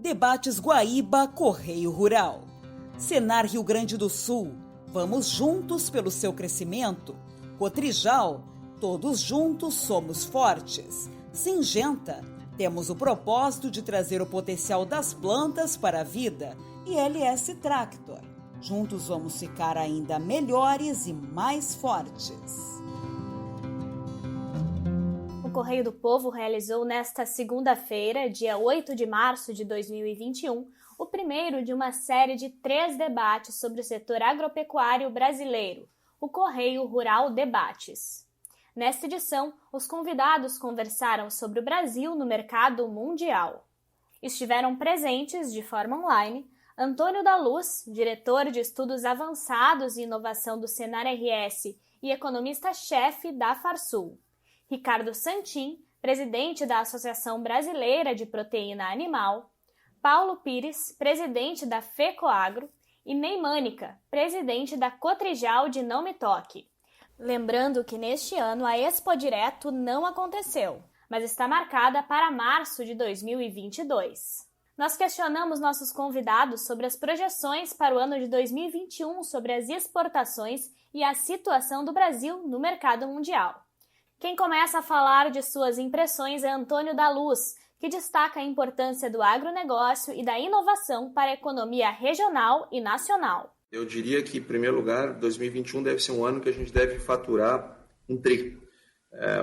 Debates Guaíba Correio Rural. Senar Rio Grande do Sul. Vamos juntos pelo seu crescimento. Cotrijal. Todos juntos somos fortes. Singenta. Temos o propósito de trazer o potencial das plantas para a vida. E LS Tractor. Juntos vamos ficar ainda melhores e mais fortes. O Correio do Povo realizou nesta segunda-feira, dia 8 de março de 2021, o primeiro de uma série de 3 debates sobre o setor agropecuário brasileiro, o Correio Rural Debates. Nesta edição, os convidados conversaram sobre o Brasil no mercado mundial. Estiveram presentes, de forma online, Antônio da Luz, diretor de Estudos Avançados e Inovação do Senar RS e economista-chefe da Farsul, Ricardo Santin, presidente da Associação Brasileira de Proteína Animal, Paulo Pires, presidente da FECOAGRO, e Ney Mânica, presidente da Cotrijal de Não Me Toque. Lembrando que neste ano a Expo Direto não aconteceu, mas está marcada para março de 2022. Nós questionamos nossos convidados sobre as projeções para o ano de 2021 sobre as exportações e a situação do Brasil no mercado mundial. Quem começa a falar de suas impressões é Antônio da Luz, que destaca a importância do agronegócio e da inovação para a economia regional e nacional. Eu diria que, em primeiro lugar, 2021 deve ser um ano que a gente deve faturar um tri.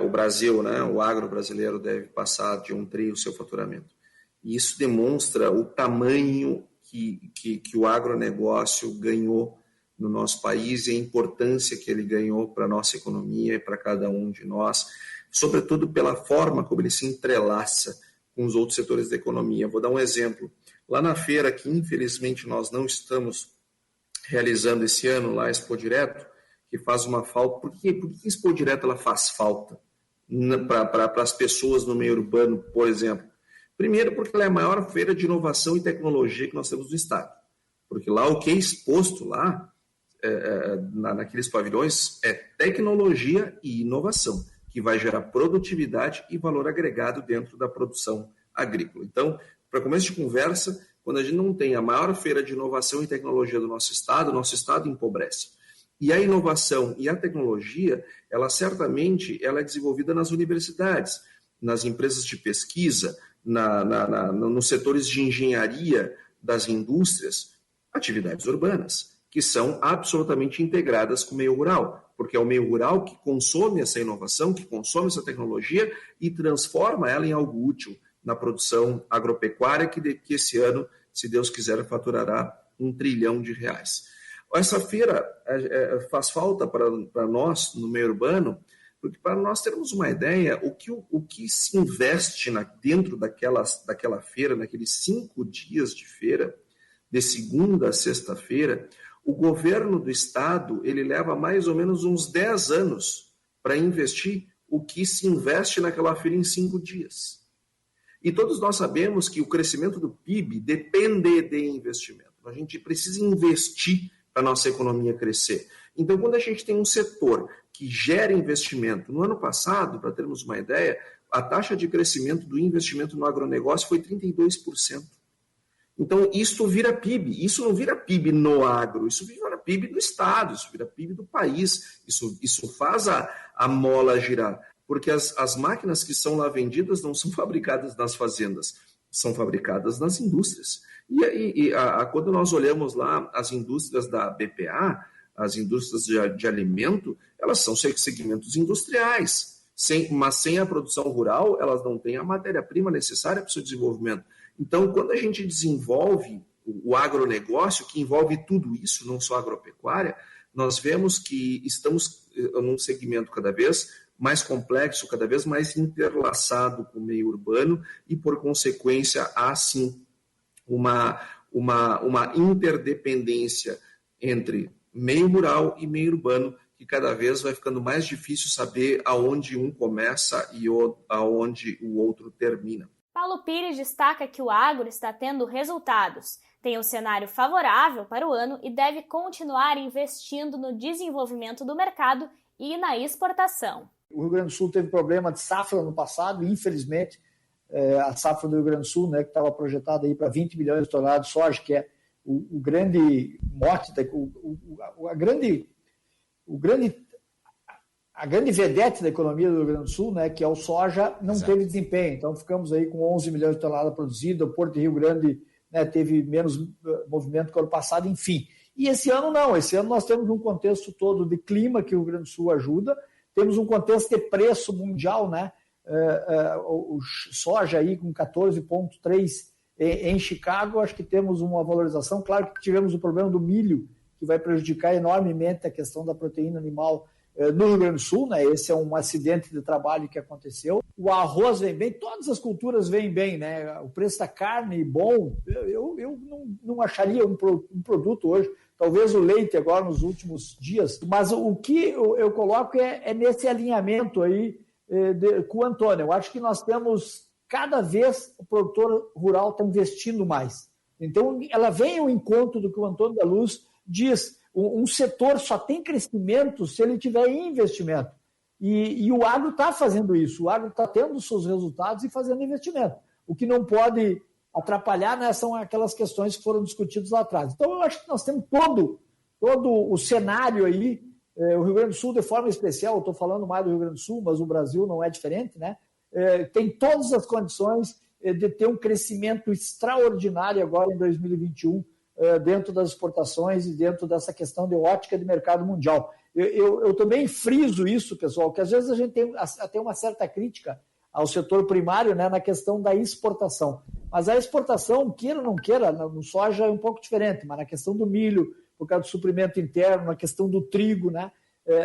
O Brasil, o agro brasileiro deve passar de um tri o seu faturamento. E isso demonstra o tamanho que o agronegócio ganhou no nosso país e a importância que ele ganhou para a nossa economia e para cada um de nós, sobretudo pela forma como ele se entrelaça com os outros setores da economia. Vou dar um exemplo. Lá na feira, que infelizmente nós não estamos realizando esse ano, lá a Expo Direto, que faz uma falta. Por que a Expo Direto ela faz falta para as pessoas no meio urbano, por exemplo? Primeiro, porque ela é a maior feira de inovação e tecnologia que nós temos no estado. Porque lá o que é exposto lá, naqueles pavilhões, é tecnologia e inovação, que vai gerar produtividade e valor agregado dentro da produção agrícola. Então, para começo de conversa, quando a gente não tem a maior feira de inovação e tecnologia do nosso estado empobrece. E a inovação e a tecnologia, ela certamente ela é desenvolvida nas universidades, nas empresas de pesquisa, nos setores de engenharia das indústrias, atividades urbanas, que são absolutamente integradas com o meio rural, porque é o meio rural que consome essa inovação, que consome essa tecnologia e transforma ela em algo útil na produção agropecuária, que esse ano, se Deus quiser, faturará R$1 trilhão. Essa feira faz falta para nós, no meio urbano, porque para nós termos uma ideia, o que se investe dentro daquela feira, naqueles 5 dias de feira, de segunda a sexta-feira, o governo do estado ele leva mais ou menos uns 10 anos para investir o que se investe naquela feira em 5 dias. E todos nós sabemos que o crescimento do PIB depende de investimento. A gente precisa investir para a nossa economia crescer. Então, quando a gente tem um setor que gera investimento, no ano passado, para termos uma ideia, a taxa de crescimento do investimento no agronegócio foi 32%. Então, isso vira PIB. Isso não vira PIB no agro, isso vira PIB do Estado, isso vira PIB do país. Isso faz a mola girar. Porque as máquinas que são lá vendidas não são fabricadas nas fazendas, são fabricadas nas indústrias. Quando nós olhamos lá as indústrias da BPA, as indústrias de alimento, elas são segmentos industriais. Mas sem a produção rural, elas não têm a matéria-prima necessária para o seu desenvolvimento. Então, quando a gente desenvolve o agronegócio, que envolve tudo isso, não só a agropecuária, nós vemos que estamos num segmento cada vez mais complexo, cada vez mais interlaçado com o meio urbano e, por consequência, há, sim, uma interdependência entre meio rural e meio urbano, que cada vez vai ficando mais difícil saber aonde um começa e aonde o outro termina. Paulo Pires destaca que o agro está tendo resultados, tem um cenário favorável para o ano e deve continuar investindo no desenvolvimento do mercado e na exportação. O Rio Grande do Sul teve problema de safra no passado e, infelizmente, a safra do Rio Grande do Sul, né, que estava projetada aí para 20 milhões de toneladas de soja, que é o grande mote, a grande vedete da economia do Rio Grande do Sul, né, que é o soja, não Exato. Teve desempenho. Então, ficamos aí com 11 milhões de toneladas produzidas, o Porto de Rio Grande, né, teve menos movimento que o ano passado, enfim. E esse ano não, esse ano nós temos um contexto todo de clima que o Rio Grande do Sul ajuda, temos um contexto de preço mundial, né, o soja aí com 14,3 em Chicago, acho que temos uma valorização, claro que tivemos o problema do milho, que vai prejudicar enormemente a questão da proteína animal no Rio Grande do Sul, né? Esse é um acidente de trabalho que aconteceu. O arroz vem bem, todas as culturas vêm bem, né? O preço da carne bom, eu não acharia um produto hoje, talvez o leite agora nos últimos dias, mas o que eu coloco é nesse alinhamento aí com o Antônio. Eu acho que nós temos, cada vez o produtor rural está investindo mais. Então, ela vem ao encontro do que o Antônio da Luz diz. Um setor só tem crescimento se ele tiver investimento. E o agro está fazendo isso. O agro está tendo os seus resultados e fazendo investimento. O que não pode atrapalhar, né, são aquelas questões que foram discutidas lá atrás. Então, eu acho que nós temos todo o cenário aí. O Rio Grande do Sul, de forma especial, eu estou falando mais do Rio Grande do Sul, mas o Brasil não é diferente, né? Tem todas as condições de ter um crescimento extraordinário agora em 2021, dentro das exportações e dentro dessa questão de ótica de mercado mundial. Eu também friso isso, pessoal, que às vezes a gente tem até uma certa crítica ao setor primário, né, na questão da exportação. Mas a exportação, queira ou não queira, no soja é um pouco diferente, mas na questão do milho, por causa do suprimento interno, na questão do trigo, né?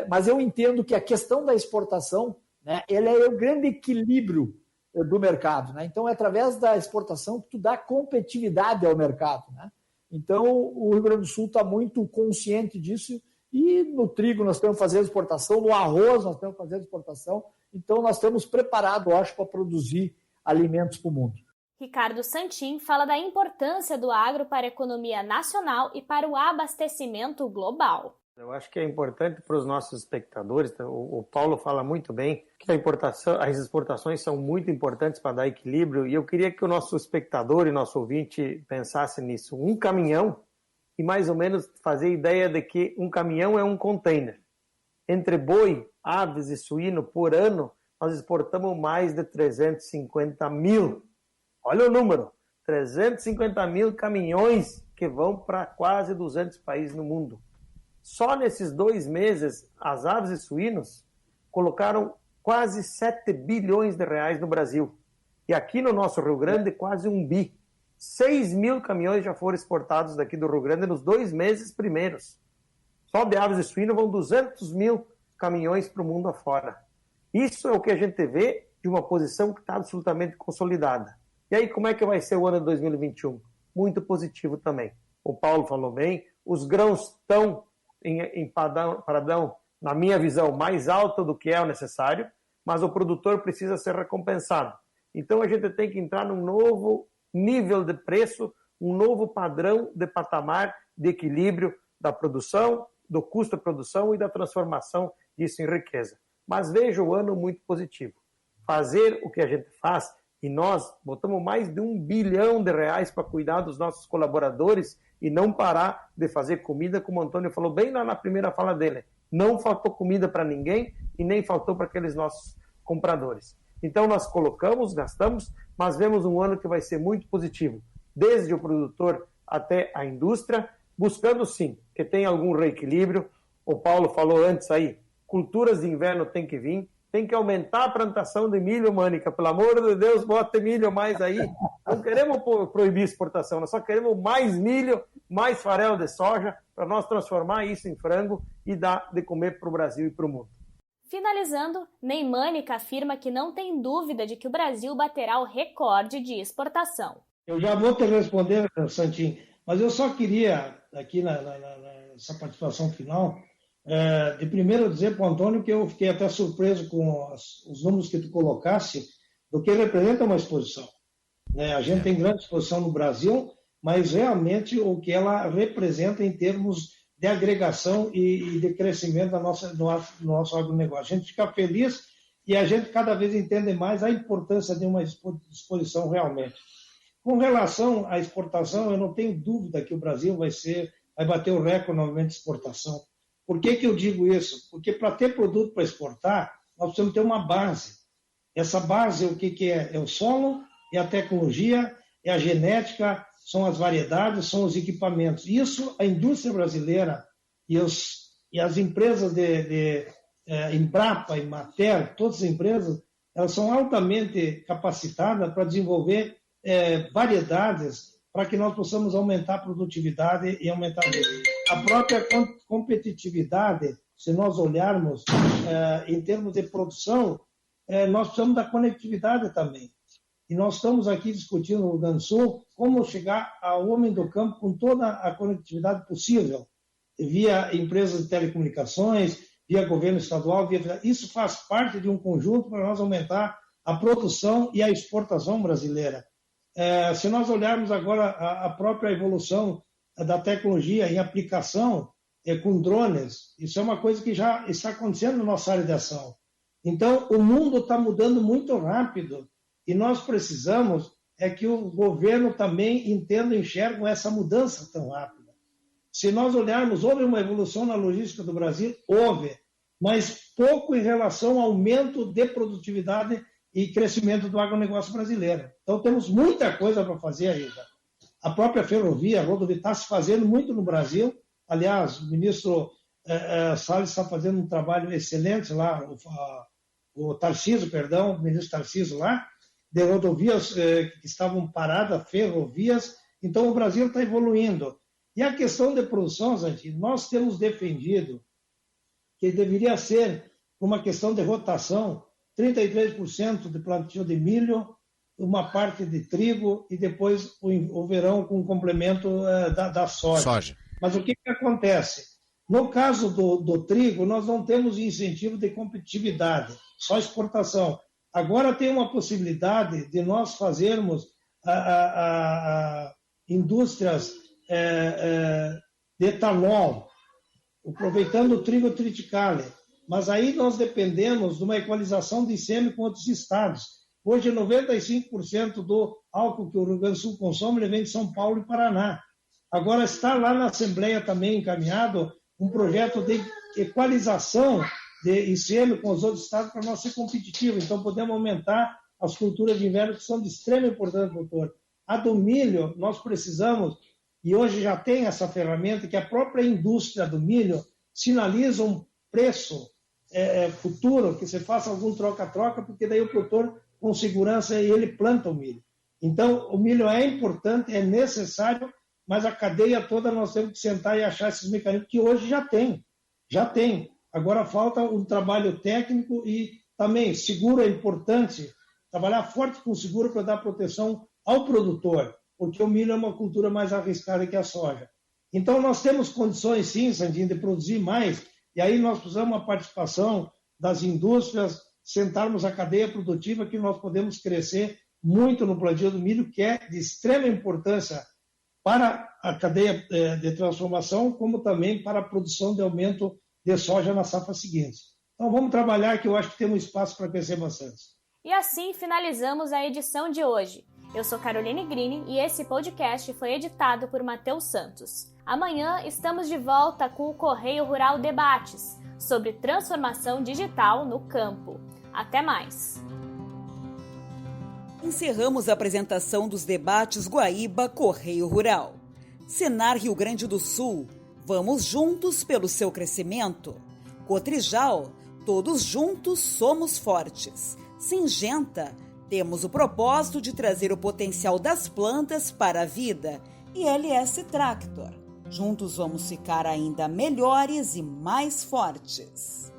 Mas eu entendo que a questão da exportação, né, ela é o grande equilíbrio do mercado, né? Então, é através da exportação que tu dá competitividade ao mercado, né? Então, o Rio Grande do Sul está muito consciente disso e no trigo nós temos que fazer exportação, no arroz nós temos que fazer exportação, então nós estamos preparados, eu acho, para produzir alimentos para o mundo. Ricardo Santin fala da importância do agro para a economia nacional e para o abastecimento global. Eu acho que é importante para os nossos espectadores, o Paulo fala muito bem, que as exportações são muito importantes para dar equilíbrio, e eu queria que o nosso espectador e nosso ouvinte pensasse nisso. Um caminhão, e mais ou menos fazer ideia de que um caminhão é um container. Entre boi, aves e suíno, por ano, nós exportamos mais de 350 mil. Olha o número, 350 mil caminhões que vão para quase 200 países no mundo. Só nesses 2 meses, as aves e suínos colocaram quase 7 bilhões de reais no Brasil. E aqui no nosso Rio Grande, quase 1 bi. 6 mil caminhões já foram exportados daqui do Rio Grande nos 2 meses primeiros. Só de aves e suínos vão 200 mil caminhões para o mundo afora. Isso é o que a gente vê de uma posição que está absolutamente consolidada. E aí, como é que vai ser o ano de 2021? Muito positivo também. O Paulo falou bem, os grãos estão em padrão, na minha visão, mais alto do que é o necessário, mas o produtor precisa ser recompensado. Então a gente tem que entrar num novo nível de preço, um novo padrão de patamar de equilíbrio da produção, do custo de produção e da transformação disso em riqueza. Mas vejo o ano muito positivo. Fazer o que a gente faz, e nós botamos mais de 1 bilhão de reais para cuidar dos nossos colaboradores e não parar de fazer comida, como o Antônio falou bem lá na primeira fala dele. Não faltou comida para ninguém e nem faltou para aqueles nossos compradores. Então nós colocamos, gastamos, mas vemos um ano que vai ser muito positivo, desde o produtor até a indústria, buscando sim que tenha algum reequilíbrio. O Paulo falou antes aí, culturas de inverno tem que vir, tem que aumentar a plantação de milho, Mânica. Pelo amor de Deus, bota milho mais aí. Não queremos proibir exportação, nós só queremos mais milho, mais farelo de soja, para nós transformar isso em frango e dar de comer para o Brasil e para o mundo. Finalizando, Ney Mânica afirma que não tem dúvida de que o Brasil baterá o recorde de exportação. Eu já vou te responder, Santin, mas eu só queria, aqui nessa participação final, de primeiro dizer para o Antônio que eu fiquei até surpreso com os números que tu colocasse do que representa uma exposição. A gente tem grande exposição no Brasil, mas realmente o que ela representa em termos de agregação e de crescimento do nosso agronegócio. A gente fica feliz e a gente cada vez entende mais a importância de uma exposição realmente. Com relação à exportação, eu não tenho dúvida que o Brasil vai bater o recorde novamente de exportação. Por que eu digo isso? Porque para ter produto para exportar, nós precisamos ter uma base. Essa base, o que é? É o solo, é a tecnologia, é a genética, são as variedades, são os equipamentos. Isso, a indústria brasileira e as empresas de Embrapa, Emater, todas as empresas, elas são altamente capacitadas para desenvolver variedades para que nós possamos aumentar a produtividade e aumentar a própria competitividade. Se nós olharmos em termos de produção, nós precisamos da conectividade também. E nós estamos aqui discutindo no Rio Grande do Sul como chegar ao homem do campo com toda a conectividade possível, via empresas de telecomunicações, via governo estadual. Isso faz parte de um conjunto para nós aumentar a produção e a exportação brasileira. Se nós olharmos agora a própria evolução da tecnologia em aplicação com drones, isso é uma coisa que já está acontecendo na nossa área de ação. Então, o mundo está mudando muito rápido e nós precisamos que o governo também entenda e enxergue essa mudança tão rápida. Se nós olharmos, houve uma evolução na logística do Brasil? Houve, mas pouco em relação ao aumento de produtividade e crescimento do agronegócio brasileiro. Então, temos muita coisa para fazer ainda. A própria ferrovia, a rodovia, está se fazendo muito no Brasil. Aliás, o ministro Salles está fazendo um trabalho excelente lá, o ministro Tarcísio lá, de rodovias que estavam paradas, ferrovias. Então, o Brasil está evoluindo. E a questão de produção, Zanti, nós temos defendido que deveria ser uma questão de rotação, 33% de plantio de milho, uma parte de trigo e depois o verão com complemento da soja. Mas o que acontece? No caso do trigo, nós não temos incentivo de competitividade, só exportação. Agora tem uma possibilidade de nós fazermos indústrias de etanol, aproveitando o trigo triticale. Mas aí nós dependemos de uma equalização de ICM com outros estados. Hoje, 95% do álcool que o Rio Grande do Sul consome ele vem de São Paulo e Paraná. Agora está lá na Assembleia também encaminhado um projeto de equalização de ICM com os outros estados para nós ser competitivo. Então, podemos aumentar as culturas de inverno que são de extrema importância, doutor. A do milho, nós precisamos, e hoje já tem essa ferramenta, que a própria indústria do milho sinaliza um preço futuro, que você faça algum troca-troca, porque daí o produtor, com segurança, ele planta o milho. Então, o milho é importante, é necessário, mas a cadeia toda nós temos que sentar e achar esses mecanismos que hoje já tem. Agora falta um trabalho técnico e também seguro é importante, trabalhar forte com seguro para dar proteção ao produtor, porque o milho é uma cultura mais arriscada que a soja. Então, nós temos condições, sim, Sandinho, de produzir mais, e aí nós precisamos uma participação das indústrias, sentarmos a cadeia produtiva que nós podemos crescer muito no plantio do milho, que é de extrema importância para a cadeia de transformação, como também para a produção de aumento de soja na safra seguinte. Então vamos trabalhar, que eu acho que temos espaço para crescer bastante. E assim finalizamos a edição de hoje. Eu sou Caroline Grini e esse podcast foi editado por Matheus Santos. Amanhã estamos de volta com o Correio Rural Debates, sobre transformação digital no campo. Até mais! Encerramos a apresentação dos debates Guaíba Correio Rural. Senar Rio Grande do Sul, vamos juntos pelo seu crescimento. Cotrijal, todos juntos somos fortes. Singenta, temos o propósito de trazer o potencial das plantas para a vida. E LS Tractor, juntos vamos ficar ainda melhores e mais fortes.